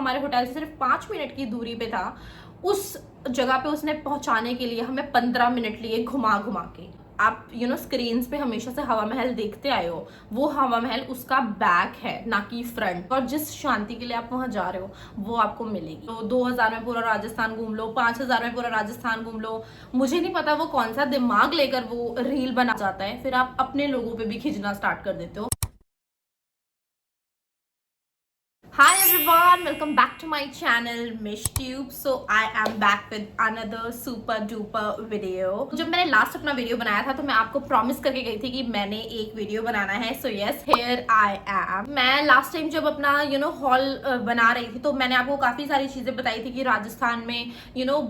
हमारे होटल से सिर्फ 5 मिनट की दूरी पे था, उस जगह पे उसने पहुंचाने के लिए हमें 15 मिनट लिए घुमा घुमा के। आप स्क्रीन पे हमेशा से हवा महल देखते आए हो, वो हवा महल उसका बैक है ना कि फ्रंट। और जिस शांति के लिए आप वहां जा रहे हो वो आपको मिलेगी। तो 2000 में पूरा राजस्थान घूम लो, 5000 में पूरा राजस्थान घूम लो, मुझे नहीं पता वो कौन सा दिमाग लेकर वो रील बना जाता है, फिर आप अपने लोगों पे भी खींचना स्टार्ट कर देते हो। Hi everyone, welcome back to my channel MishTube. So I am back with another super duper video. जब मैंने लास्ट अपना वीडियो बनाया था तो मैं आपको प्रॉमिस करके गई थी कि मैंने एक वीडियो बनाना है। So yes, here I am. मैं लास्ट टाइम जब अपना हॉल बना रही थी तो मैंने आपको काफी सारी चीजें बताई थी कि राजस्थान में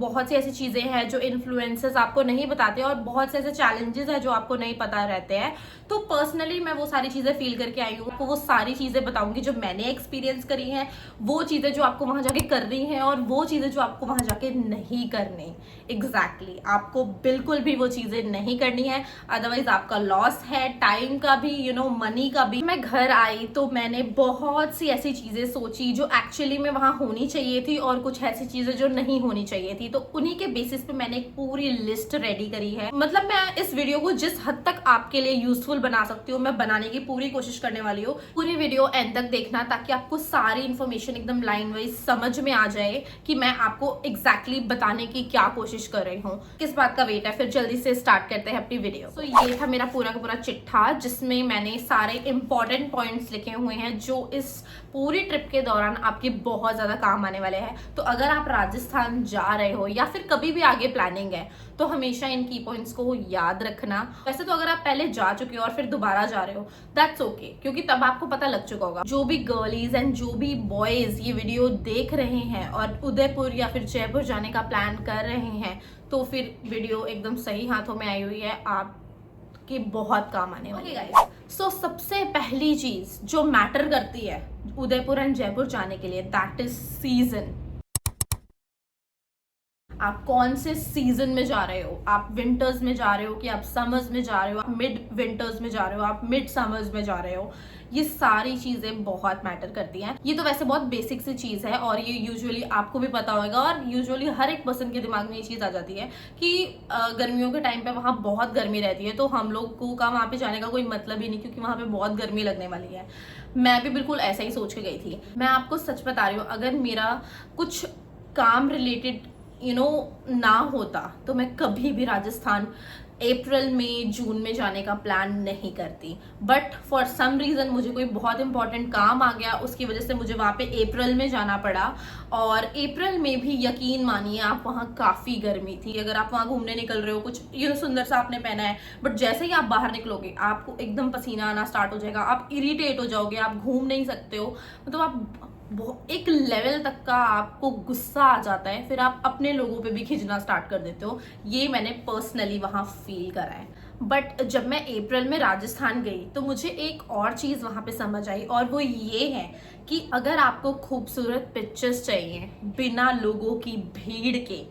बहुत सी ऐसी चीजें हैं जो इन्फ्लुएंसर्स आपको नहीं बताते और बहुत से ऐसे चैलेंजेस है जो आपको नहीं पता रहते हैं। तो पर्सनली मैं वो सारी चीजें फील करके आई हूँ, वो सारी चीजें बताऊंगी जो मैंने एक्सपीरियंस करी हैं, वो चीजें जो आपको वहां जाके करनी है और वो चीजें जो आपको वहां जाके नहीं करनी। एग्जैक्टली आपको बिल्कुल भी वो चीजें नहीं करनी है, अदरवाइज आपका लॉस है, टाइम का भी मनी का भी। मैं घर आई तो मैंने बहुत सी ऐसी चीजें सोची जो एक्चुअली में वहां होनी चाहिए थी और कुछ ऐसी चीजें जो नहीं होनी चाहिए थी। तो उन्हीं के बेसिस पे मैंने एक पूरी लिस्ट रेडी करी है। मतलब मैं इस वीडियो को जिस हद तक आपके लिए यूजफुल बना सकती हूँ मैं बनाने की पूरी कोशिश करने वाली हूँ। पूरी वीडियो एंड तक देखना ताकि आपको सारी इन्फॉर्मेशन एकदम लाइन वाइज समझ में आ जाए कि मैं आपको एग्जैक्टली बताने की क्या कोशिश कर रही हूँ। किस बात का वेट है, फिर जल्दी से स्टार्ट करते हैं अपनी वीडियो। तो ये था मेरा पूरा का पूरा चिट्ठा जिसमें मैंने सारे इंपॉर्टेंट पॉइंट्स लिखे हुए हैं जो इस पूरी ट्रिप के दौरान आपके बहुत ज्यादा काम आने वाले हैं। तो अगर आप राजस्थान जा रहे हो या फिर कभी भी आगे प्लानिंग है तो हमेशा इन की पॉइंट्स को याद रखना। वैसे तो अगर आप पहले जा चुके हो और फिर दोबारा जा रहे हो दैट्स ओके, क्योंकि तब आपको पता लग चुका होगा। जो भी गर्लीज एंड जो भी बॉयज ये वीडियो देख रहे हैं और उदयपुर या फिर जयपुर जाने का प्लान कर रहे हैं तो फिर वीडियो एकदम सही हाथों में आई हुई है, आपके बहुत काम आने वाली है। सो सबसे पहली चीज जो मैटर करती है उदयपुर एंड जयपुर जाने के लिए दैट इज सीजन। आप कौन से सीजन में जा रहे हो, आप विंटर्स में जा रहे हो कि आप समर्स में जा रहे हो, आप मिड विंटर्स में जा रहे हो, आप मिड समर्स में जा रहे हो, ये सारी चीजें बहुत मैटर करती हैं। ये तो वैसे बहुत बेसिक सी चीज है और ये यूजुअली आपको भी पता होगा और यूजुअली हर एक पर्सन के दिमाग में ये चीज आ जाती है कि गर्मियों के टाइम पे वहां बहुत गर्मी रहती है तो हम लोग को का वहां पे जाने का कोई मतलब ही नहीं, क्योंकि वहां पे बहुत गर्मी लगने वाली है। मैं भी बिल्कुल ऐसा ही सोच के गई थी। मैं आपको सच बता रही हूँ, अगर मेरा कुछ काम रिलेटेड ना होता तो मैं कभी भी राजस्थान अप्रैल में जून में जाने का प्लान नहीं करती। बट फॉर सम रीजन मुझे कोई बहुत इंपॉर्टेंट काम आ गया, उसकी वजह से मुझे वहां पे अप्रैल में जाना पड़ा। और अप्रैल में भी यकीन मानिए आप वहां काफी गर्मी थी। अगर आप वहां घूमने निकल रहे हो, कुछ सुंदर सा आपने पहना है, बट जैसे ही आप बाहर निकलोगे आपको एकदम पसीना आना स्टार्ट हो जाएगा, आप इरिटेट हो जाओगे, आप घूम नहीं सकते हो। मतलब आप एक लेवल तक का आपको गुस्सा आ जाता है, फिर आप अपने लोगों पे भी खींचना स्टार्ट कर देते हो। ये मैंने पर्सनली वहां फील करा है। बट जब मैं अप्रैल में राजस्थान गई तो मुझे एक और चीज वहां पे समझ आई और वो ये है कि अगर आपको खूबसूरत पिक्चर्स चाहिए बिना लोगों की भीड़ के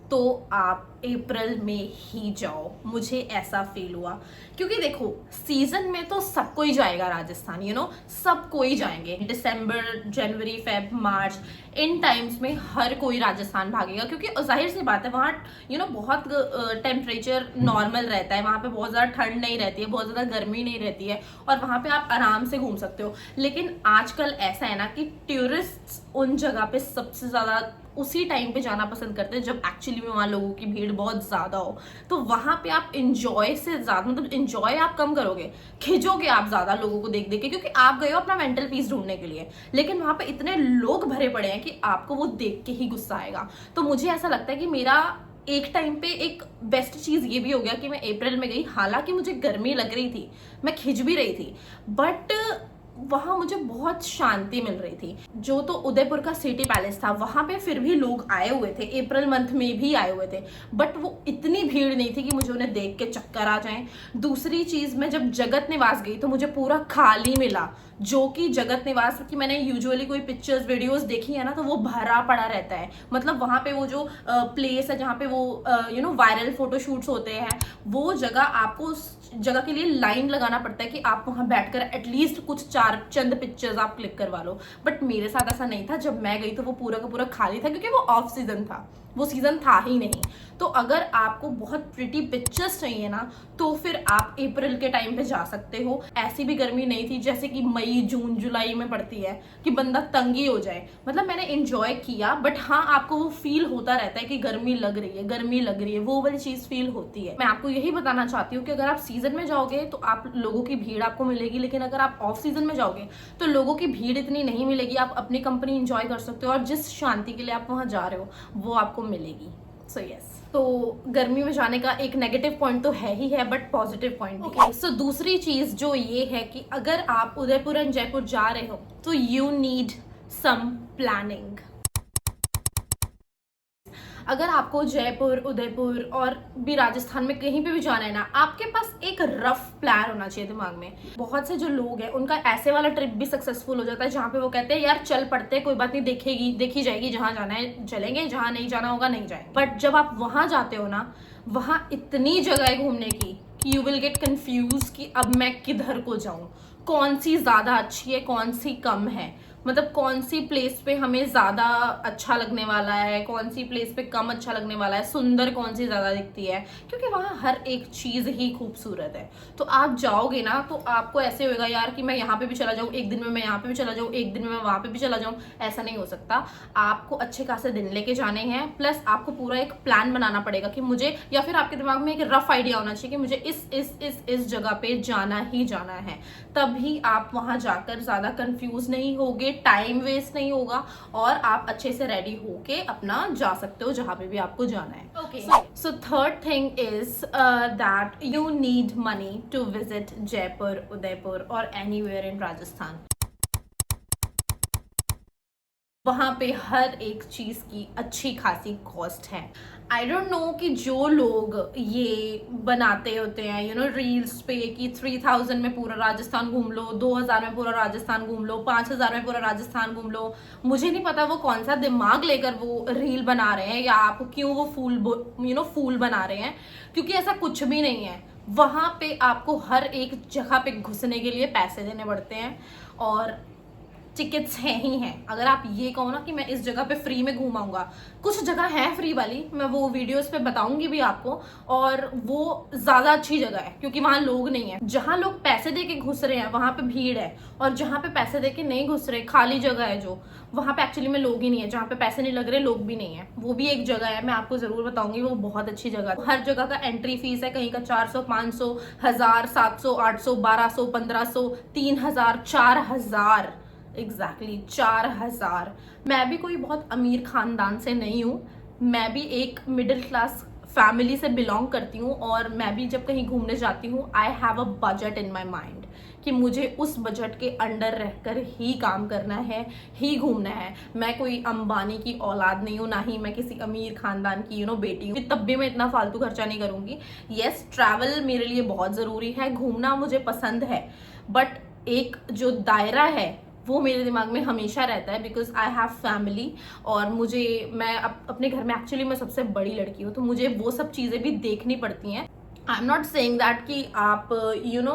तो आप अप्रैल में ही जाओ। मुझे ऐसा फील हुआ क्योंकि देखो सीजन में तो सब कोई जाएगा राजस्थान, सब कोई जाएंगे। दिसंबर, जनवरी, फेब, मार्च इन टाइम्स में हर कोई राजस्थान भागेगा क्योंकि जाहिर सी बात है वहाँ बहुत टेम्परेचर नॉर्मल रहता है, वहाँ पे बहुत ज़्यादा ठंड नहीं रहती है, बहुत ज़्यादा गर्मी नहीं रहती है और वहाँ पे आप आराम से घूम सकते हो। लेकिन आजकल ऐसा है ना कि टूरिस्ट उन जगह पे सबसे ज़्यादा उसी टाइम पे जाना पसंद करते हैं जब एक्चुअली में वहाँ लोगों की भीड़ बहुत ज़्यादा हो। तो वहाँ पे आप इंजॉय से ज़्यादा, मतलब इंजॉय आप कम करोगे, खिंचोगे आप ज़्यादा लोगों को देख देख के, क्योंकि आप गए हो अपना मेंटल पीस ढूंढने के लिए। लेकिन वहाँ पे इतने लोग भरे पड़े हैं कि आपको वो देख के ही गुस्सा आएगा। तो मुझे ऐसा लगता है कि मेरा एक टाइम पे एक बेस्ट चीज़ ये भी हो गया कि मैं अप्रैल में गई, हालांकि मुझे गर्मी लग रही थी, मैं खिंच भी रही थी, बट वहां मुझे बहुत शांति मिल रही थी। जो तो उदयपुर का सिटी पैलेस था वहां पे फिर भी लोग आए हुए थे, अप्रैल मंथ में भी आए हुए थे, बट वो इतनी भीड़ नहीं थी कि मुझे उन्हें देख के चक्कर आ जाएं। दूसरी चीज, मैं जब जगत निवास गई तो मुझे पूरा खाली मिला, जो कि जगत निवास की मैंने यूजुअली कोई पिक्चर्स वीडियोस देखी है ना तो वो भरा पड़ा रहता है। मतलब वहां पे वो जो प्लेस है जहाँ पे वो वायरल फोटोशूट्स होते हैं, वो जगह आपको जगह के लिए लाइन लगाना पड़ता है कि आप वहां बैठकर एटलीस्ट कुछ चार चंद पिक्चर्स आप क्लिक करवा लो। बट मेरे साथ ऐसा नहीं था। जब मैं गई तो वो पूरा का पूरा खाली था, क्योंकि वो ऑफ सीजन था, वो सीजन था ही नहीं। तो अगर आपको बहुत प्रिटी पिक्चर्स चाहिए ना, तो फिर आप अप्रैल के टाइम पे जा सकते हो। ऐसी भी गर्मी नहीं थी जैसे कि मई जून जुलाई में पड़ती है कि बंदा तंगी हो जाए। मतलब मैंने एंजॉय किया, बट हाँ आपको वो फील होता रहता है कि गर्मी लग रही है, गर्मी लग रही है, वो वाली चीज फील होती है। मैं आपको यही बताना चाहती हूँ कि अगर आप सीजन में जाओगे तो आप लोगों की भीड़ आपको मिलेगी, लेकिन अगर आप ऑफ सीजन में जाओगे तो लोगों की भीड़ इतनी नहीं मिलेगी। आप अपनी कंपनी एंजॉय कर सकते हो और जिस शांति के लिए आप वहां जा रहे हो वो आपको मिलेगी। सो यस, तो गर्मी में जाने का एक नेगेटिव पॉइंट तो है ही है, बट पॉजिटिव पॉइंट भी है। सो दूसरी चीज जो ये है कि अगर आप उदयपुर एंड जयपुर जा रहे हो तो यू नीड सम प्लानिंग। अगर आपको जयपुर, उदयपुर और भी राजस्थान में कहीं पे भी जाना है ना, आपके पास एक रफ प्लान होना चाहिए दिमाग में। बहुत से जो लोग हैं उनका ऐसे वाला ट्रिप भी सक्सेसफुल हो जाता है जहाँ पे वो कहते हैं यार चल पड़ते हैं, कोई बात नहीं, देखी जाएगी, जहाँ जाना है चलेंगे, जहाँ नहीं जाना होगा नहीं जाएंगे। बट जब आप वहां जाते हो ना, वहाँ इतनी जगह है घूमने की कि यू विल गेट कंफ्यूज कि अब मैं किधर को जाऊं, कौन सी ज्यादा अच्छी है, कौन सी कम है, मतलब कौन सी प्लेस पे हमें ज्यादा अच्छा लगने वाला है, कौन सी प्लेस पे कम अच्छा लगने वाला है, सुंदर कौन सी ज्यादा दिखती है, क्योंकि वहां हर एक चीज ही खूबसूरत है। तो आप जाओगे ना तो आपको ऐसे होगा यार कि मैं यहाँ पे भी चला जाऊँ, एक दिन में मैं यहाँ पे भी चला जाऊँ, एक दिन में मैं वहां पे भी चला जाऊँ। ऐसा नहीं हो सकता। आपको अच्छे खासे दिन लेके जाने हैं, प्लस आपको पूरा एक प्लान बनाना पड़ेगा कि मुझे, या फिर आपके दिमाग में एक रफ आइडिया होना चाहिए कि मुझे इस जगह पे जाना ही जाना है। तभी आप वहां जाकर ज्यादा कंफ्यूज नहीं होगे, टाइम वेस्ट नहीं होगा और आप अच्छे से रेडी होके अपना जा सकते हो जहां पे भी आपको जाना है। Okay, so third thing is that you need money to visit Jaipur, Udaipur और एनीवेयर इन राजस्थान। वहां पे हर एक चीज की अच्छी खासी कॉस्ट है। आई डोंट नो कि जो लोग ये बनाते होते हैं यू नो रील्स पे कि 3000 में पूरा राजस्थान घूम लो, 2000 में पूरा राजस्थान घूम लो, 5000 में पूरा राजस्थान घूम लो, मुझे नहीं पता वो कौन सा दिमाग लेकर वो रील बना रहे हैं या आपको क्यों वो फूल बना रहे हैं, क्योंकि ऐसा कुछ भी नहीं है। वहां पे आपको हर एक जगह पे घुसने के लिए पैसे देने पड़ते हैं और टिकट्स हैं ही हैं। अगर आप ये कहो ना कि मैं इस जगह पे फ्री में घूमाऊंगा, कुछ जगह है फ्री वाली, मैं वो वीडियोस पे बताऊंगी भी आपको, और वो ज्यादा अच्छी जगह है क्योंकि वहां लोग नहीं है। जहां लोग पैसे दे के घुस रहे हैं वहां पे भीड़ है, और जहां पे पैसे दे के नहीं घुस रहे, खाली जगह है जो, वहां पे एक्चुअली में लोग ही नहीं है। जहां पे पैसे नहीं लग रहे, लोग भी नहीं है, वो भी एक जगह है, मैं आपको जरूर बताऊंगी, वो बहुत अच्छी जगह है। हर जगह का एंट्री फीस है, कहीं का 400, 500, 1000, 700, 800, 1200, 1500, 3000, 4000, एग्जैक्टली 4000। मैं भी कोई बहुत अमीर खानदान से नहीं हूँ, मैं भी एक मिडिल क्लास फैमिली से बिलोंग करती हूँ, और मैं भी जब कहीं घूमने जाती हूँ I have a budget in my mind कि मुझे उस बजट के अंडर रहकर ही काम करना है, ही घूमना है। मैं कोई अंबानी की औलाद नहीं हूँ, ना ही मैं किसी अमीर खानदान की बेटी हूँ, तब भी मैं इतना फालतू खर्चा नहीं करूंगी। यस, ट्रैवल मेरे लिए बहुत ज़रूरी है, घूमना मुझे पसंद है, बट एक जो दायरा है वो मेरे दिमाग में हमेशा रहता है, बिकॉज आई हैव फैमिली, और मैं अपने घर में एक्चुअली मैं सबसे बड़ी लड़की हूँ, तो मुझे वो सब चीज़ें भी देखनी पड़ती हैं। I am not saying that कि आप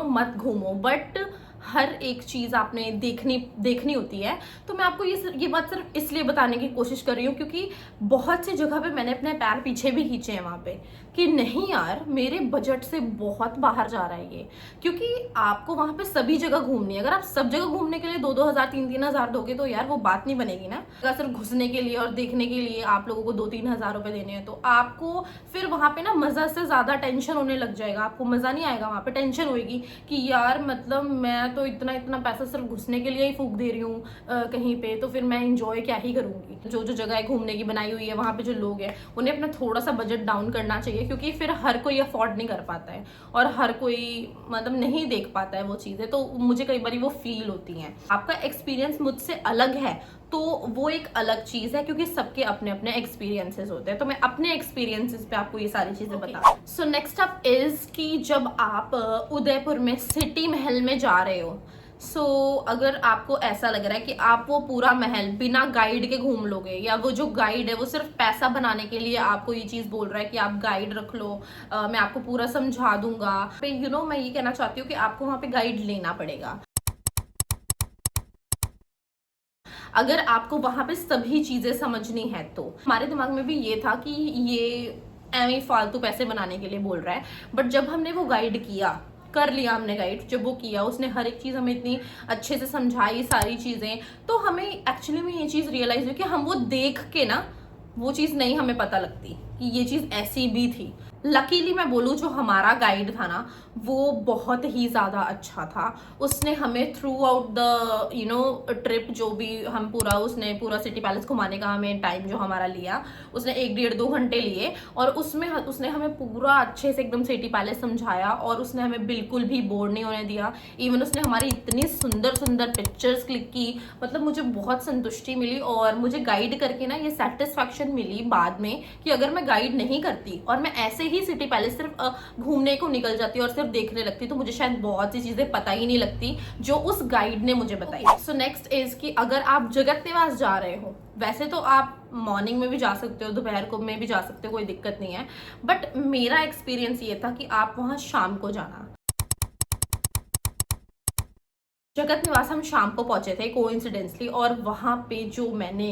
मत घूमो, बट हर एक चीज़ आपने देखनी होती है। तो मैं आपको ये बात सिर्फ इसलिए बताने की कोशिश कर रही हूँ क्योंकि बहुत सी जगह पे मैंने अपने पैर पीछे भी खींचे हैं वहाँ पे कि नहीं यार, मेरे बजट से बहुत बाहर जा रहा है ये, क्योंकि आपको वहाँ पे सभी जगह घूमनी है। अगर आप सब जगह घूमने के लिए 2-2 हज़ार 3-3 हज़ार दोगे तो यार वो बात नहीं बनेगी ना। अगर सिर्फ घुसने के लिए और देखने के लिए आप लोगों को 2-3 हज़ार रुपये देने हैं तो आपको फिर वहाँ पे ना मज़ा से ज़्यादा टेंशन होने लग जाएगा, आपको मज़ा नहीं आएगा, वहाँ पे टेंशन होगी कि यार मतलब मैं तो इतना पैसा सिर्फ घुसने के लिए ही फूक दे रही हूँ कहीं पे, तो फिर मैं इंजॉय क्या ही करूँगी। जो जगह घूमने की बनाई हुई है वहाँ पे जो लोग हैं उन्हें अपना थोड़ा सा बजट डाउन करना चाहिए, क्योंकि फिर हर कोई अफोर्ड नहीं कर पाता है और हर कोई मतलब नहीं देख पाता है वो चीज़ें। तो मुझे कई बार वो फील होती हैं। आपका एक्सपीरियंस मुझसे अलग है तो वो एक अलग चीज़ है, क्योंकि सबके अपने अपने एक्सपीरियंसेस होते हैं। तो मैं अपने एक्सपीरियंसेस पे आपको ये सारी चीज़ें बता। सो नेक्स्ट अप इज कि जब आप उदयपुर में सिटी महल में जा रहे हो, सो अगर आपको ऐसा लग रहा है कि आप वो पूरा महल बिना गाइड के घूम लोगे, या वो जो गाइड है वो सिर्फ पैसा बनाने के लिए आपको ये चीज बोल रहा है कि आप गाइड रख लो, मैं आपको पूरा समझा दूंगा, मैं ये कहना चाहती हूँ कि आपको वहां पे गाइड लेना पड़ेगा। अगर आपको वहां पे सभी चीजें समझनी है तो हमारे दिमाग में भी ये था कि ये एवं फालतू पैसे बनाने के लिए बोल रहा है, बट जब हमने वो गाइड किया, कर लिया हमने गाइड, जब वो किया उसने हर एक चीज हमें इतनी अच्छे से समझाई सारी चीजें, तो हमें एक्चुअली में ये चीज रियलाइज हुई कि हम वो देख के ना वो चीज नहीं हमें पता लगती कि ये चीज ऐसी भी थी। लकीली मैं बोलूँ जो हमारा गाइड था ना वो बहुत ही ज़्यादा अच्छा था। उसने हमें थ्रू आउट द ट्रिप जो भी हम उसने पूरा सिटी पैलेस घुमाने का हमें टाइम जो हमारा लिया, उसने 1-1.5-2 घंटे लिए, और उसमें उसने हमें पूरा अच्छे से एकदम सिटी पैलेस समझाया, और उसने हमें बिल्कुल भी बोर नहीं होने दिया। इवन उसने हमारी इतनी सुंदर सुंदर पिक्चर्स क्लिक की, मतलब मुझे बहुत संतुष्टि मिली, और मुझे गाइड करके ना ये सेटिस्फैक्शन मिली बाद में कि अगर मैं गाइड नहीं करती और मैं ऐसे ही सिटी पैलेस सिर्फ घूमने को निकल जाती और सिर्फ देखने लगती, तो मुझे शायद बहुत सी चीजें पता ही नहीं लगती जो उस गाइड ने मुझे बताई। सो नेक्स्ट इज कि अगर आप जगत निवास जा रहे हो, वैसे तो आप मॉर्निंग में भी जा सकते हो, दोपहर को में भी जा सकते हो, कोई दिक्कत नहीं है, बट मेरा एक्सपीरियंस ये था कि आप वहां शाम को जाना। जगत निवास हम शाम को पहुंचे थे कोइंसिडेंसली, और वहां पे जो मैंने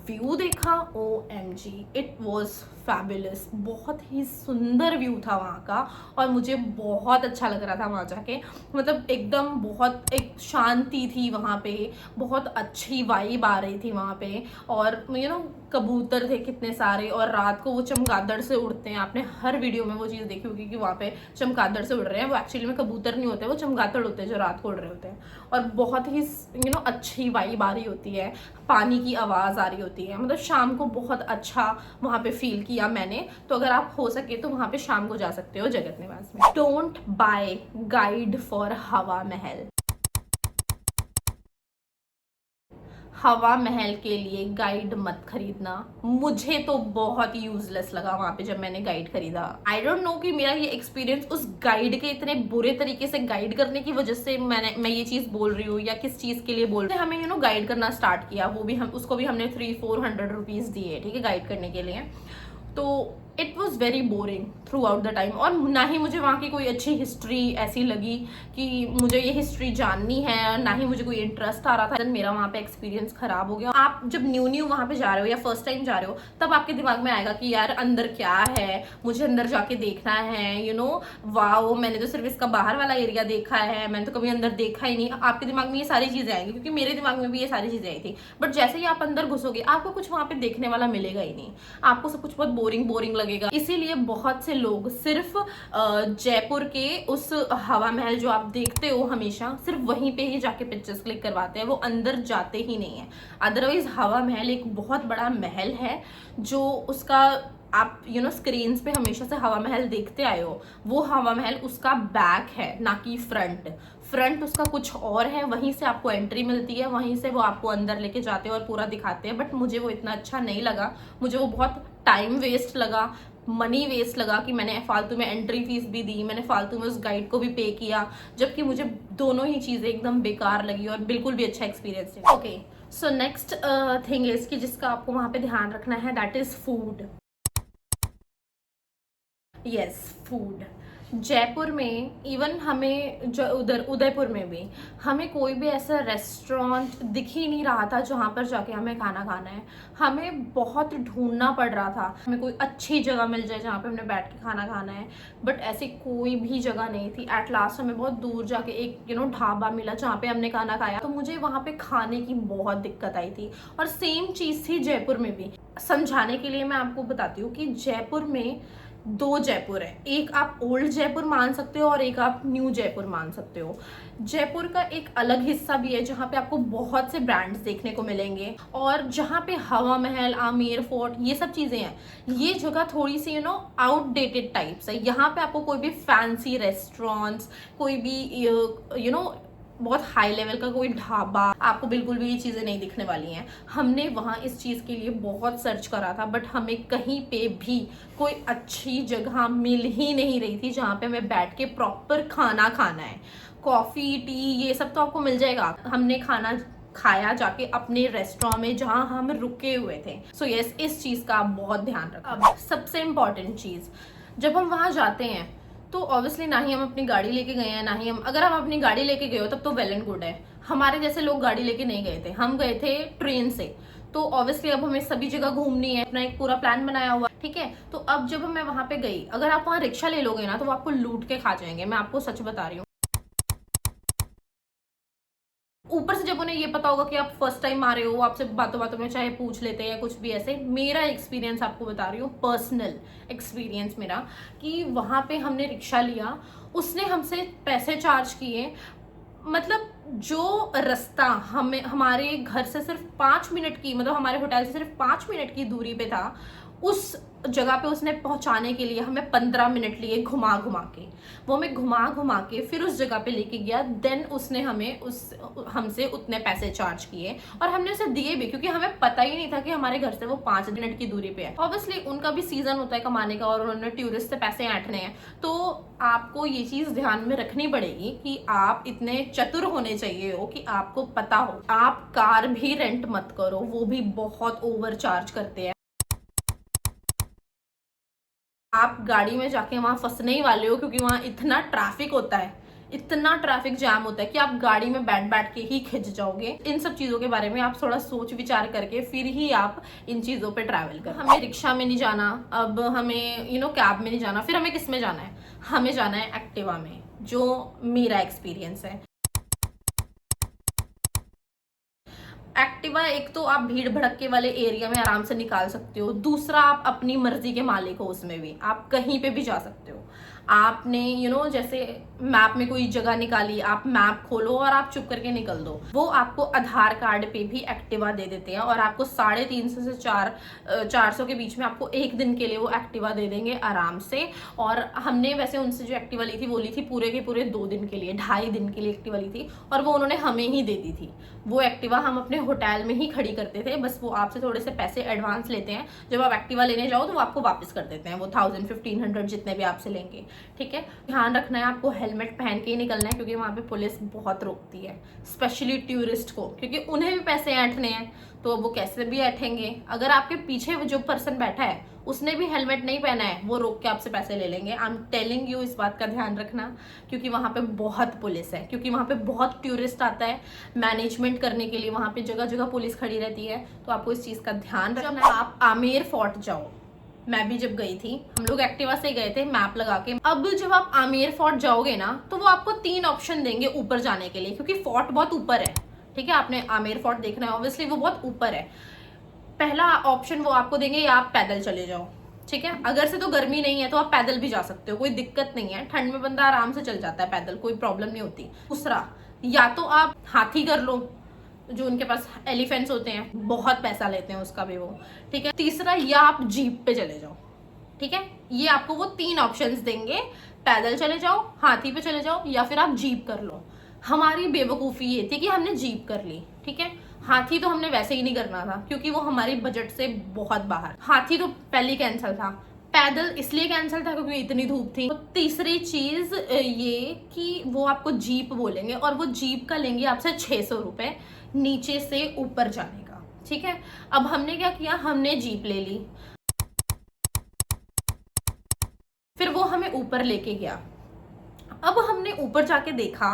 व्यू देखा, OMG, इट वॉज फैबुलस। बहुत ही सुंदर व्यू था वहाँ का, और मुझे बहुत अच्छा लग रहा था वहाँ जाके। मतलब एकदम बहुत एक शांति थी वहाँ पे, बहुत अच्छी वाइब आ रही थी वहाँ पे, और कबूतर थे कितने सारे, और रात को वो चमगादड़ से उड़ते हैं। आपने हर वीडियो में वो चीज़ देखी होगी कि वहाँ पे चमगादड़ से उड़ रहे हैं, वो एक्चुअली में कबूतर नहीं होते, वो चमगादड़ होते हैं जो रात को उड़ रहे होते हैं, और बहुत ही अच्छी वाइब आ रही होती है, पानी की आवाज़ आ रही होती है। मतलब शाम को बहुत अच्छा वहाँ पे फील किया मैंने। तो अगर आप हो सके तो वहाँ पे शाम को जा सकते हो जगत निवास में। डोंट बाय गाइड फॉर हवा महल। हवा महल के लिए गाइड मत खरीदना। मुझे तो बहुत यूजलेस लगा वहां पे जब मैंने गाइड खरीदा। आई डोंट नो कि मेरा ये एक्सपीरियंस उस गाइड के इतने बुरे तरीके से गाइड करने की वजह से मैं ये चीज बोल रही हूँ, या किस चीज के लिए बोल रही हूँ। हमें गाइड करना स्टार्ट किया, वो भी उसको भी हमने 300-400 रुपीज दिए, ठीक है, गाइड करने के लिए। तो it was very boring through out the time, और ना ही मुझे वहाँ की कोई अच्छी हिस्ट्री ऐसी लगी कि मुझे ये हिस्ट्री जाननी है, ना ही मुझे कोई इंटरेस्ट आ रहा था। मेरा वहाँ पे एक्सपीरियंस खराब हो गया। आप जब न्यू वहाँ पे जा रहे हो या फर्स्ट टाइम जा रहे हो, तब आपके दिमाग में आएगा कि यार अंदर क्या है, मुझे अंदर जाके देखना है, वाओ, मैंने तो सिर्फ इसका बाहर वाला एरिया देखा है, मैंने तो कभी अंदर देखा ही नहीं। आपके दिमाग में ये सारी चीजें आएंगी, क्योंकि मेरे दिमाग में भी ये सारी चीजें आई थी। बट जैसे ही आप अंदर घुसोगे, आपको कुछ वहाँ पे देखने वाला मिलेगा ही नहीं, आपको सब कुछ बहुत बोरिंग लगेगा। इसीलिए बहुत से लोग सिर्फ जयपुर के उस हवा महल जो आप देखते हो हमेशा, सिर्फ वहीं पे ही जाके पिक्चर्स क्लिक करवाते हैं, वो अंदर जाते ही नहीं है। अदरवाइज हवा महल एक बहुत बड़ा महल है, जो उसका आप स्क्रीन्स पे हमेशा से हवा महल देखते आए हो, वो हवा महल उसका बैक है, ना कि फ्रंट उसका कुछ और है। वहीं से आपको एंट्री मिलती है, वहीं से वो आपको अंदर लेके जाते हैं और पूरा दिखाते हैं। बट मुझे वो इतना अच्छा नहीं लगा, मुझे वो बहुत टाइम वेस्ट लगा, मनी वेस्ट लगा कि मैंने फालतू में एंट्री फीस भी दी, मैंने फालतू में उस गाइड को भी पे किया, जबकि मुझे दोनों ही चीज़ें एकदम बेकार लगी और बिल्कुल भी अच्छा एक्सपीरियंस नहीं। Okay, so next thing is कि जिसका आपको वहाँ पे ध्यान रखना है, that is food. Yes, food. Jaipur में, इवन हमें जो उदयपुर में भी, हमें कोई भी ऐसा रेस्टोरेंट दिख ही नहीं रहा था जहाँ पर जाके हमें खाना खाना है। हमें बहुत ढूंढना पड़ रहा था, हमें कोई अच्छी जगह मिल जाए जहाँ पे हमने बैठ के खाना खाना है, बट ऐसी कोई भी जगह नहीं थी। एट लास्ट हमें बहुत दूर जाके एक ढाबा मिला जहाँ पे हमने खाना खाया, तो मुझे वहाँ पे खाने की बहुत दिक्कत आई थी। और सेम चीज़ थी जयपुर में भी। समझाने के लिए मैं आपको बताती हूँ कि जयपुर में 2 जयपुर है, एक आप ओल्ड जयपुर मान सकते हो और एक आप न्यू जयपुर मान सकते हो। जयपुर का एक अलग हिस्सा भी है जहाँ पे आपको बहुत से ब्रांड्स देखने को मिलेंगे, और जहाँ पे हवा महल, आमेर फोर्ट, ये सब चीजें हैं। ये जगह थोड़ी सी आउटडेटेड टाइप्स है। यहाँ पे आपको कोई भी फैंसी रेस्टोरेंट्स, कोई भी बहुत हाई लेवल का कोई ढाबा, आपको बिल्कुल भी ये चीज़ें नहीं दिखने वाली हैं। हमने वहाँ इस चीज़ के लिए बहुत सर्च करा था, बट हमें कहीं पे भी कोई अच्छी जगह मिल ही नहीं रही थी जहाँ पे हमें बैठ के प्रॉपर खाना खाना है। कॉफी, टी, ये सब तो आपको मिल जाएगा। हमने खाना खाया जाके अपने रेस्टोरेंट में जहां हम रुके हुए थे। सो यस, इस चीज का आप बहुत ध्यान रखें। अब सबसे इम्पोर्टेंट चीज, जब हम वहां जाते हैं तो ऑब्वियसली ना ही हम अपनी गाड़ी लेके गए हैं, ना ही हम, अगर हम अपनी गाड़ी लेके गए हो तब तो वेल एंड गुड है। हमारे जैसे लोग गाड़ी लेके नहीं गए थे, हम गए थे ट्रेन से, तो ऑब्वियसली अब हमें सभी जगह घूमनी है, अपना एक पूरा प्लान बनाया हुआ, ठीक है। तो अब जब मैं वहां पे गई, अगर आप वहां रिक्शा ले लोगे ना तो वो आपको लूट के खा जाएंगे, मैं आपको सच बता रही हूँ। ऊपर से जब उन्हें ये पता होगा कि आप फर्स्ट टाइम आ रहे हो, आपसे बातों बातों में चाहे पूछ लेते हैं कुछ भी ऐसे। मेरा एक्सपीरियंस आपको बता रही हूँ, पर्सनल एक्सपीरियंस मेरा, कि वहां पे हमने रिक्शा लिया, उसने हमसे पैसे चार्ज किए। मतलब जो रास्ता हमें हमारे घर से सिर्फ 5 मिनट की, मतलब हमारे होटल से सिर्फ 5 मिनट की दूरी पे था, उस जगह पे उसने पहुंचाने के लिए हमें 15 मिनट लिए घुमा घुमा के। वो हमें घुमा घुमा के फिर उस जगह पे लेके गया, देन उसने हमें हमसे उतने पैसे चार्ज किए, और हमने उसे दिए भी, क्योंकि हमें पता ही नहीं था कि हमारे घर से वो 5 मिनट की दूरी पे है। ऑब्वियसली उनका भी सीजन होता है कमाने का, और उन्होंने टूरिस्ट से पैसे ऐंठने हैं, तो आपको ये चीज ध्यान में रखनी पड़ेगी कि आप इतने चतुर होने चाहिए हो कि आपको पता हो। आप कार भी रेंट मत करो, वो भी बहुत ओवर चार्ज करते हैं। आप गाड़ी में जाके वहां फंसने ही वाले हो, क्योंकि वहां इतना ट्रैफिक होता है, इतना ट्रैफिक जैम होता है कि आप गाड़ी में बैठ बैठ के ही खिंच जाओगे। इन सब चीजों के बारे में आप थोड़ा सोच विचार करके फिर ही आप इन चीजों पे ट्रैवल करें। हमें रिक्शा में नहीं जाना, अब हमें कैब में नहीं जाना, फिर हमें किस में जाना है? हमें जाना है एक्टिवा में, जो मेरा एक्सपीरियंस है। एक्टिवा एक तो आप भीड़ भड़के वाले एरिया में आराम से निकाल सकते हो, दूसरा आप अपनी मर्जी के मालिक हो, उसमें भी आप कहीं पे भी जा सकते हो। आपने जैसे मैप में कोई जगह निकाली, आप मैप खोलो और आप चुप करके निकल दो। वो आपको आधार कार्ड पे भी एक्टिवा दे देते हैं, और आपको 350 से 400 के बीच में आपको एक दिन के लिए वो एक्टिवा दे देंगे आराम से। और हमने वैसे उनसे जो एक्टिवा ली थी वो ली थी पूरे के पूरे 2 दिन के लिए, 2.5 दिन के लिए एक्टिवा ली थी, और वो उन्होंने हमें ही दे दी थी। वो एक्टिवा हम अपने होटल में ही खड़ी करते थे, बस वो आपसे थोड़े से पैसे एडवांस लेते हैं। जब आप एक्टिवा लेने जाओ तो वो आपको वापस कर देते हैं, वो 1000-1500 जितने भी आपसे लेंगे, ठीक है। ध्यान रखना है, आपको हेलमेट पहन के ही निकलना है, क्योंकि वहां पे पुलिस बहुत रोकती है, स्पेशली टूरिस्ट को, क्योंकि उन्हें भी पैसे ऐंठने हैं, तो वो कैसे भी ऐंठेंगे। अगर आपके पीछे जो पर्सन बैठा है उसने भी हेलमेट नहीं पहना है, वो रोक के आपसे पैसे ले लेंगे। आई एम टेलिंग यू, इस बात का ध्यान रखना, क्योंकि वहां पे बहुत पुलिस है, क्योंकि वहां पे बहुत टूरिस्ट आता है मैनेजमेंट करने के लिए, वहां पे जगह जगह पुलिस खड़ी रहती है, तो आपको इस चीज का ध्यान रखना है। आप आमेर फोर्ट जाओ, मैं भी जब गई थी, हम लोग एक्टिवा से गए थे मैप लगा के। अब जब आप आमेर फोर्ट जाओगे ना, तो वो आपको 3 ऑप्शन देंगे ऊपर जाने के लिए, क्योंकि फोर्ट बहुत ऊपर है, ठीक है। आपने आमेर फोर्ट देखना है, ऑब्वियसली वो बहुत ऊपर है। पहला ऑप्शन वो आपको देंगे, या आप पैदल चले जाओ, ठीक है। अगर से तो गर्मी नहीं है तो आप पैदल भी जा सकते हो, कोई दिक्कत नहीं है, ठंड में बंदा आराम से चल जाता है पैदल, कोई प्रॉब्लम नहीं होती। दूसरा, या तो आप हाथी कर लो, जो उनके पास एलिफेंट्स होते हैं, बहुत पैसा लेते हैं उसका भी वो, ठीक है। तीसरा, या आप जीप पे चले जाओ, ठीक है। ये आपको वो 3 ऑप्शंस देंगे, पैदल चले जाओ, हाथी पे चले जाओ, या फिर आप जीप कर लो। हमारी बेवकूफ़ी ये थी कि हमने जीप कर ली, ठीक है। हाथी तो हमने वैसे ही नहीं करना था, क्योंकि वो हमारी बजट से बहुत बाहर। हाथी तो पहले कैंसिल था, पैदल इसलिए कैंसिल था क्योंकि इतनी धूप थी। तो तीसरी चीज ये कि वो आपको जीप बोलेंगे, और वो जीप का लेंगे आपसे 600 रुपए नीचे से ऊपर जाने का, ठीक है। अब हमने क्या किया, हमने जीप ले ली, फिर वो हमें ऊपर लेके गया। अब हमने ऊपर जाके देखा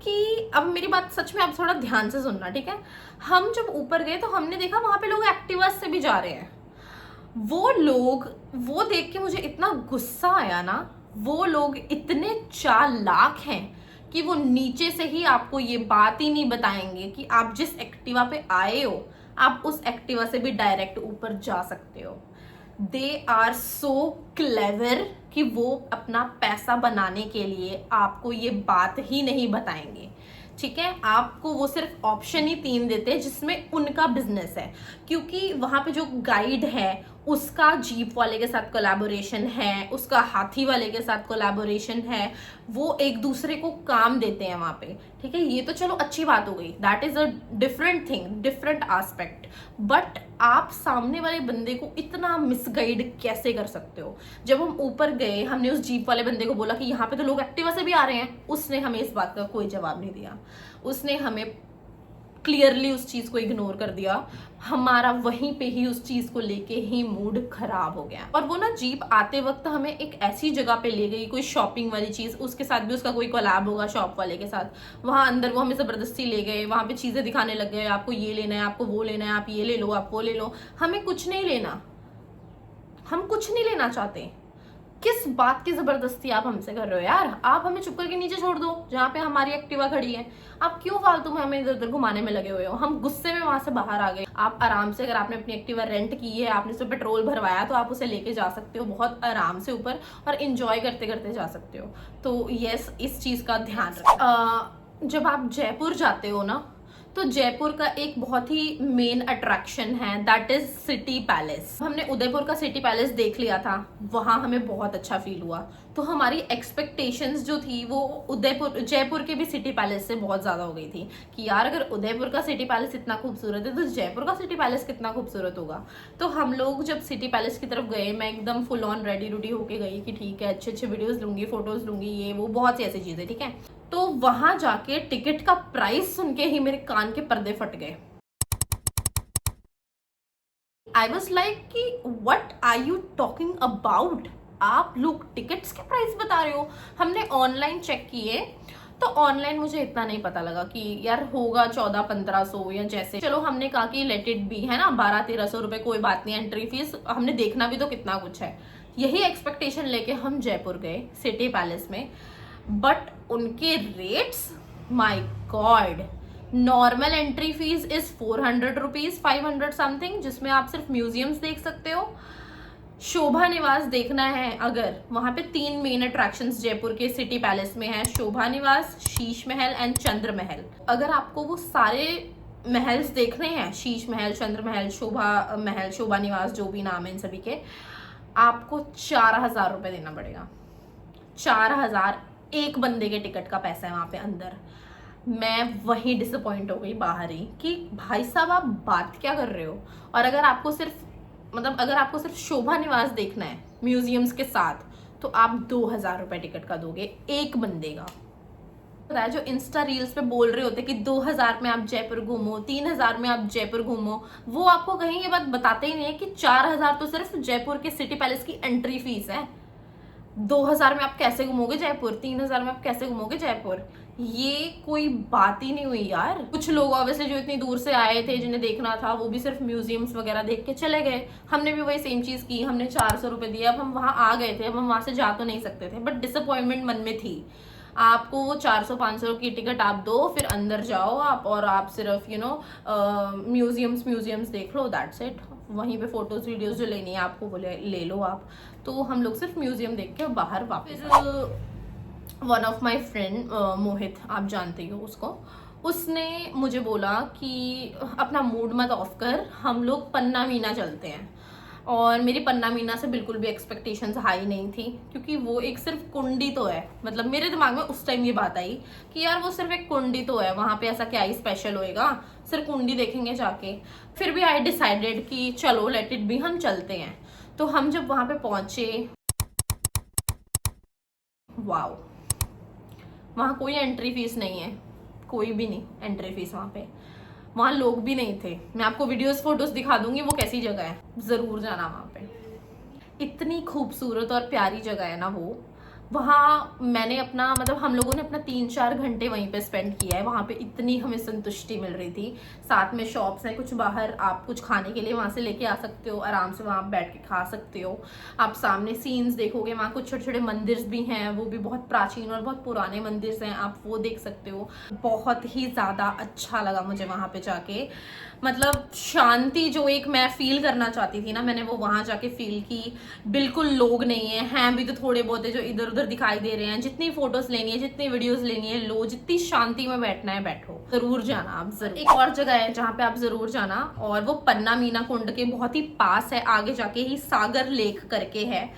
कि, अब मेरी बात सच में आप थोड़ा ध्यान से सुनना, ठीक है। हम जब ऊपर गए तो हमने देखा वहां पे लोग एक्टिवा से भी जा रहे हैं। वो देख के मुझे इतना गुस्सा आया ना, वो लोग इतने चालाक हैं कि वो नीचे से ही आपको ये बात ही नहीं बताएंगे कि आप जिस एक्टिवा पे आए हो, आप उस एक्टिवा से भी डायरेक्ट ऊपर जा सकते हो। दे आर सो क्लेवर कि वो अपना पैसा बनाने के लिए आपको ये बात ही नहीं बताएंगे, ठीक है। आपको वो सिर्फ ऑप्शन ही 3 देते हैं जिसमें उनका बिजनेस है, क्योंकि वहां पे जो गाइड है उसका जीप वाले के साथ कोलैबोरेशन है, उसका हाथी वाले के साथ कोलैबोरेशन है, वो एक दूसरे को काम देते हैं वहां पे, ठीक है। ये तो चलो अच्छी बात हो गई, that is a different thing, different aspect. But आप सामने वाले बंदे को इतना मिसगाइड कैसे कर सकते हो? जब हम ऊपर गए, हमने उस जीप वाले बंदे को बोला कि यहाँ पे तो लोग एक्टिवा से भी आ रहे हैं, उसने हमें इस बात का कोई जवाब नहीं दिया, उसने हमें क्लियरली उस चीज को इग्नोर कर दिया। हमारा वहीं पे ही उस चीज को लेके ही मूड खराब हो गया। और वो ना जीप आते वक्त हमें एक ऐसी जगह पे ले गई, कोई शॉपिंग वाली चीज, उसके साथ भी उसका कोई कोलैब होगा शॉप वाले के साथ, वहां अंदर वो हमें जबरदस्ती ले गए, वहां पे चीजें दिखाने लग गए, आपको ये लेना है, आपको वो लेना है, आप ये ले लो, आप वो ले लो। हमें कुछ नहीं लेना, हम कुछ नहीं लेना चाहते। किस बात की जबरदस्ती आप हमसे कर रहे हो यार? आप हमें चुप करके नीचे छोड़ दो जहाँ पे हमारी एक्टिवा खड़ी है। आप क्यों फालतू में हमें इधर उधर घुमाने में लगे हुए हो? हम गुस्से में वहां से बाहर आ गए। आप आराम से, अगर आपने अपनी एक्टिवा रेंट की है, आपने उसमें पेट्रोल भरवाया, तो आप उसे लेके जा सकते हो बहुत आराम से ऊपर और इंजॉय करते करते जा सकते हो। तो यस, इस चीज का ध्यान रखें। जब आप जयपुर जाते हो ना, तो जयपुर का एक बहुत ही मेन अट्रैक्शन है, दैट इज सिटी पैलेस। हमने उदयपुर का सिटी पैलेस देख लिया था, वहां हमें बहुत अच्छा फील हुआ। तो हमारी एक्सपेक्टेशंस जो थी वो जयपुर के भी सिटी पैलेस से बहुत ज्यादा हो गई थी कि यार अगर उदयपुर का सिटी पैलेस इतना खूबसूरत है तो जयपुर का सिटी पैलेस कितना खूबसूरत होगा। तो हम लोग जब सिटी पैलेस की तरफ गए, मैं एकदम फुल ऑन रेडी रूडी होके गई कि ठीक है, अच्छे अच्छे वीडियोस लूंगी, फोटोज लूंगी, ये वो बहुत सी ऐसी चीजें, ठीक है। तो वहां जाके टिकट का प्राइस सुन के ही मेरे कान के पर्दे फट गए। आई वॉज लाइक कि what are you talking about? आप लोग टिकट्स के प्राइस बता रहे हो? हमने ऑनलाइन चेक किए तो ऑनलाइन मुझे इतना नहीं पता लगा कि यार होगा 1400-1500 या जैसे, चलो हमने कहा कि लेट इट बी, है ना, 1200-1300 रुपए, कोई बात नहीं, एंट्री फीस, हमने देखना भी तो कितना कुछ है। यही एक्सपेक्टेशन लेके हम जयपुर गए सिटी पैलेस में, बट उनके rates, my God. Normal entry fees is 400 rupees, 500 something, जिसमें आप सिर्फ म्यूजियम्स देख सकते हो। शोभा निवास देखना है अगर, वहां पे 3 मेन अट्रैक्शंस जयपुर के सिटी पैलेस में है, शोभा निवास, शीश महल एंड चंद्र महल। अगर आपको वो सारे महल्स देखने हैं, शीश महल, चंद्र महल, शोभा निवास, जो भी नाम है इन सभी के, आपको 4000 रुपए देना पड़ेगा। 4000 एक बंदे के टिकट का पैसा है वहां पे अंदर। मैं वहीं डिसअपॉइंट हो गई बाहर ही कि भाई साहब आप बात क्या कर रहे हो? और अगर आपको सिर्फ शोभा निवास देखना है म्यूजियम्स के साथ, तो आप 2000 रुपए टिकट का दोगे एक बंदे का। पता है, जो इंस्टा रील्स पे बोल रहे होते कि 2000 में आप जयपुर घूमो, 3000 में आप जयपुर घूमो, वो आपको कहीं ये बात बताते ही नहीं है कि 4000 तो सिर्फ जयपुर के सिटी पैलेस की एंट्री फीस है। 2000 में आप कैसे घूमोगे जयपुर? 3000 में आप कैसे घूमोगे जयपुर? ये कोई बात ही नहीं हुई यार। कुछ लोग ऑब्वियसली जो इतनी दूर से आए थे, जिन्हें देखना था, वो भी सिर्फ म्यूजियम्स वगैरह देख के चले गए। हमने भी वही सेम चीज की, हमने 400 रुपए दिए। अब हम वहां आ गए थे, अब हम वहां से जा तो नहीं सकते थे, बट डिसअपॉइंटमेंट मन में थी। आपको वो 400-500 की टिकट आप दो, फिर अंदर जाओ आप, और आप सिर्फ म्यूजियम्स देख लो, दैट्स इट। वहीं पे फोटोज वीडियोस जो लेनी है आपको वो ले लो आप। तो हम लोग सिर्फ म्यूजियम देख के बाहर वापस। वन ऑफ माई फ्रेंड मोहित, आप जानते हो उसको, उसने मुझे बोला कि अपना मूड मत ऑफ कर, हम लोग पन्ना मीना चलते हैं। और मेरी पन्ना मीना से बिल्कुल भी एक्सपेक्टेशंस हाई नहीं थी, क्योंकि वो एक सिर्फ कुंडी तो है। मतलब मेरे दिमाग में उस टाइम ये बात आई कि यार वो सिर्फ एक कुंडी तो है, वहां पे ऐसा क्या ही स्पेशल होएगा, सिर्फ कुंडी देखेंगे जाके। फिर भी आई डिसाइडेड कि चलो लेट इट बी, हम चलते हैं। तो हम जब वहां पे पहुंचे, वाओ, वहां कोई एंट्री फीस नहीं है, कोई भी नहीं एंट्री फीस वहां पे। वहां लोग भी नहीं थे। मैं आपको वीडियोस फोटोज दिखा दूंगी वो कैसी जगह है, जरूर जाना वहां पे। इतनी खूबसूरत और प्यारी जगह है ना वो। वहाँ मैंने अपना, मतलब हम लोगों ने अपना 3-4 घंटे वहीं पे स्पेंड किया है। वहाँ पे इतनी हमें संतुष्टि मिल रही थी। साथ में शॉप्स हैं कुछ बाहर, आप कुछ खाने के लिए वहाँ से लेके आ सकते हो, आराम से वहाँ बैठ के खा सकते हो। आप सामने सीन्स देखोगे, वहाँ कुछ छोटे छोटे मंदिर भी हैं, वो भी बहुत प्राचीन और बहुत पुराने मंदिर हैं, आप वो देख सकते हो। बहुत ही ज़्यादा अच्छा लगा मुझे वहाँ पे जाके। मतलब शांति जो एक मैं फील करना चाहती थी ना, मैंने वो वहां जाके फील की। बिल्कुल लोग नहीं है, हैं भी तो थोड़े बहुत है जो इधर उधर दिखाई दे रहे हैं। जितनी फोटोज लेनी है, जितनी वीडियोस लेनी है लो, जितनी शांति में बैठना है बैठो। जरूर जाना आप, जरूर। एक और जगह है जहाँ पे आप जरूर जाना, और वो पन्ना मीना कुंड के बहुत ही पास है, आगे जाके ही सागर लेक करके है।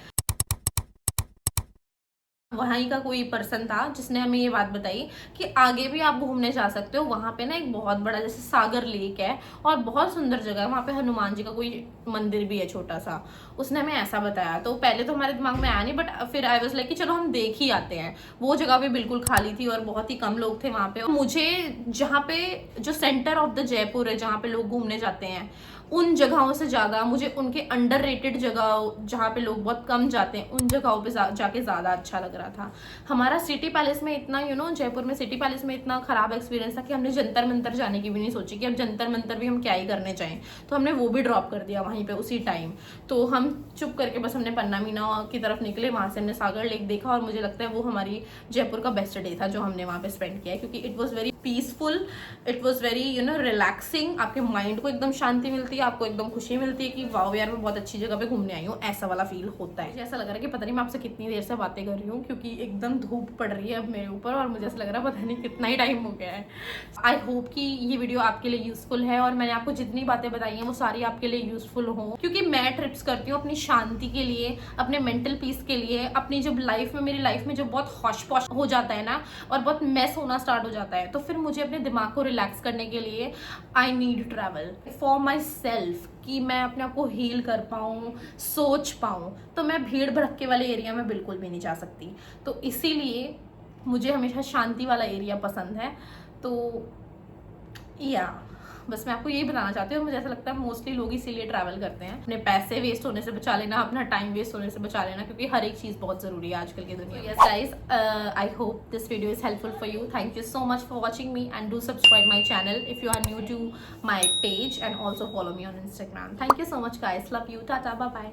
वहीं का कोई पर्सन था जिसने हमें ये बात बताई कि आगे भी आप घूमने जा सकते हो, वहां पे ना एक बहुत बड़ा जैसे सागर लेक है और बहुत सुंदर जगह है, वहां पे हनुमान जी का कोई मंदिर भी है छोटा सा। उसने हमें ऐसा बताया, तो पहले तो हमारे दिमाग में आया नहीं, बट फिर आई वाज लाइक कि चलो हम देख ही आते हैं। वो जगह भी बिल्कुल खाली थी और बहुत ही कम लोग थे वहां पे। मुझे जहाँ पे जो सेंटर ऑफ द जयपुर है, जहाँ पे लोग घूमने जाते हैं, उन जगहों से ज़्यादा मुझे उनके अंडररेटेड जगह जहाँ पे लोग बहुत कम जाते हैं, उन जगहों पे जाके ज़्यादा अच्छा लग रहा था। हमारा सिटी पैलेस में इतना जयपुर में सिटी पैलेस में इतना ख़राब एक्सपीरियंस था कि हमने जंतर मंतर जाने की भी नहीं सोची कि अब जंतर मंतर भी हम क्या ही करने जाएं, तो हमने वो भी ड्रॉप कर दिया वहीं पर उसी टाइम। तो हम चुप करके बस हमने पन्ना मीना की तरफ निकले, वहाँ से हमने सागर लेक देखा, और मुझे लगता है वो हमारी जयपुर का बेस्ट डे था जो हमने वहाँ पे स्पेंड किया, क्योंकि it was very peaceful, it was very relaxing. आपके माइंड को एकदम शांति मिलती है, आपको एकदम खुशी मिलती है कि वाओ यार मैं बहुत अच्छी जगह पे घूमने आई हूँ, ऐसा वाला फील होता है। मुझे ऐसा लग रहा है कि पता नहीं मैं आपसे कितनी देर से बातें कर रही हूँ, क्योंकि एकदम धूप पड़ रही है अब मेरे ऊपर, और मुझे ऐसा लग रहा है पता नहीं कितना ही टाइम हो गया है। आई होप कि ये वीडियो आपके लिए यूजफुल है, और मैंने आपको जितनी बातें बताई हैं वो सारी आपके लिए यूजफुल हो, क्योंकि मैं ट्रिप्स करती हूँ अपनी शांति के लिए, अपने मेंटल पीस के लिए, अपनी जब लाइफ में, मेरी लाइफ में जब बहुत हॉश पॉश हो जाता है ना, और बहुत मेस होना स्टार्ट हो जाता है, तो फिर मुझे अपने दिमाग को रिलैक्स करने के लिए I need travel for my self, कि मैं अपने आप को हील कर पाऊँ, सोच पाऊँ। तो मैं भीड़ भड़के वाले एरिया में बिल्कुल भी नहीं जा सकती, तो इसीलिए मुझे हमेशा शांति वाला एरिया पसंद है। तो या बस मैं आपको यही बताना चाहती हूँ। मुझे ऐसा लगता है मोस्टली लोग इसीलिए ट्रैवल करते हैं, अपने पैसे वेस्ट होने से बचा लेना, अपना टाइम वेस्ट होने से बचा लेना, क्योंकि हर एक चीज़ बहुत ज़रूरी है आजकल की दुनिया में। Yes guys, I hope this video is helpful for you. Thank you so much for watching me, and do subscribe my channel if you are new to my page, and also follow me on Instagram. Thank you so much guys, love you, tata, bye bye.